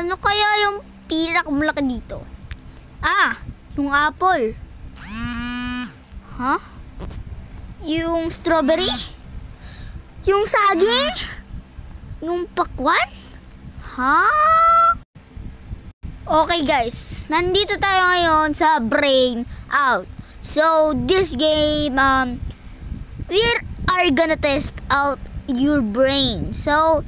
Ano kaya yung pinakamalaki dito? Yung apple. Yung strawberry? Yung saging? Yung pakwan? Okay guys, nandito tayo ngayon sa Brain Out. So this game, we are gonna test out your brain. So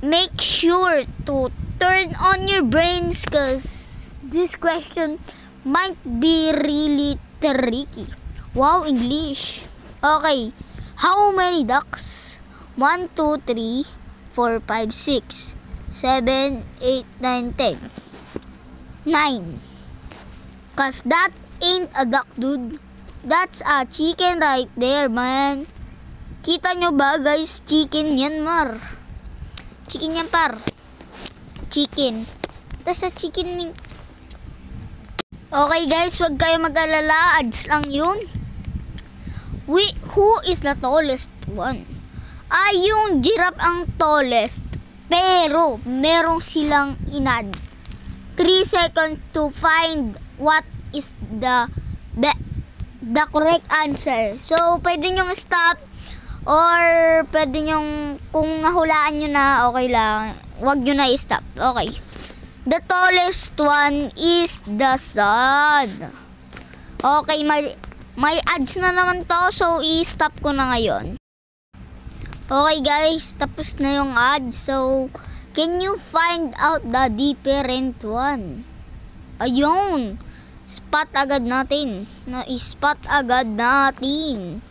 make sure to turn on your brains cause this question might be really tricky. Wow, English. Okay, how many ducks? 1, 2, 3, 4, 5, 6, 7, 8, 9, 10. 9. Cause that ain't a duck, dude. That's a chicken right there, man. Kita nyo ba, guys? Chicken yan, mar. Chicken yan, par. Chicken. That's a chicken. Okay, guys. Wag kayo mag-alala. Ads lang yun. Who is the tallest one? Yung giraffe ang tallest. Pero, merong silang inad. 3 seconds to find what is the correct answer. So, pwede nyong stop or pwede nyong, kung nahulaan nyo na, okay lang. Wag nyo na i-stop. Okay. The tallest one is the sun. Okay, may ads na naman to. So, i-stop ko na ngayon. Okay guys, tapos na yung ads. So, can you find out the different one? Ayun. Spot agad natin. Na-spot agad natin.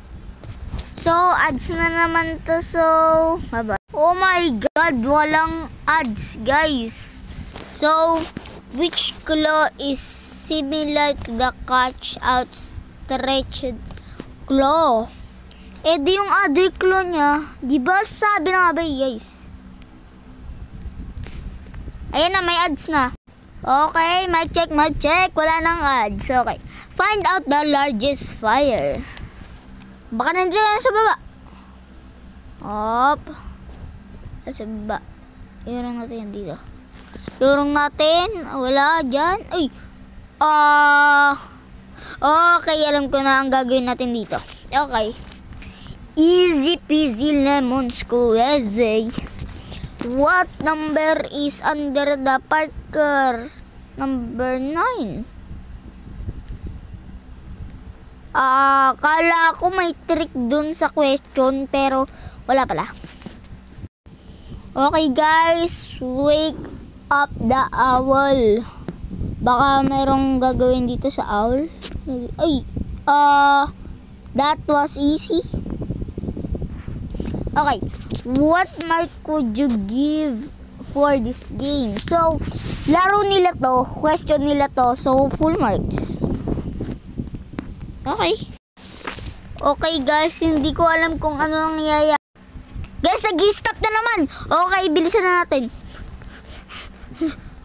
So, ads na naman to. So, baba. Oh my God, walang ads, guys. So, which claw is similar to the catch out stretched claw? Di yung other claw niya. Diba sabi na nga ba, guys? Ayan na, may ads na. Okay, mic check. Wala nang ads. Okay. Find out the largest fire. Baka nandiyan na sa baba. Sa baba. Iurong natin yan dito. Iurong natin. Wala dyan. Ay. Okay, alam ko na ang gagawin natin dito. Okay. Easy peasy lemon squeezy. What number is under the Parker? Number 9. Kala ko may trick dun sa question pero wala pala. Okay guys, wake up the owl. Baka merong gagawin dito sa owl. Ay, that was easy. Okay, what mark could you give for this game? So, laro nila to, question nila to, so full marks. Okay. Okay guys, hindi ko alam kung ano nangyayari. Guys, nag-stop na naman. Okay, bilisan na natin.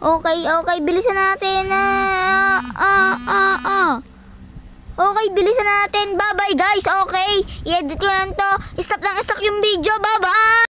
Okay, bilisan natin. Okay, bilisan natin. Bye-bye guys. Okay, i-edit ko lang to. Stop yung video. Bye-bye.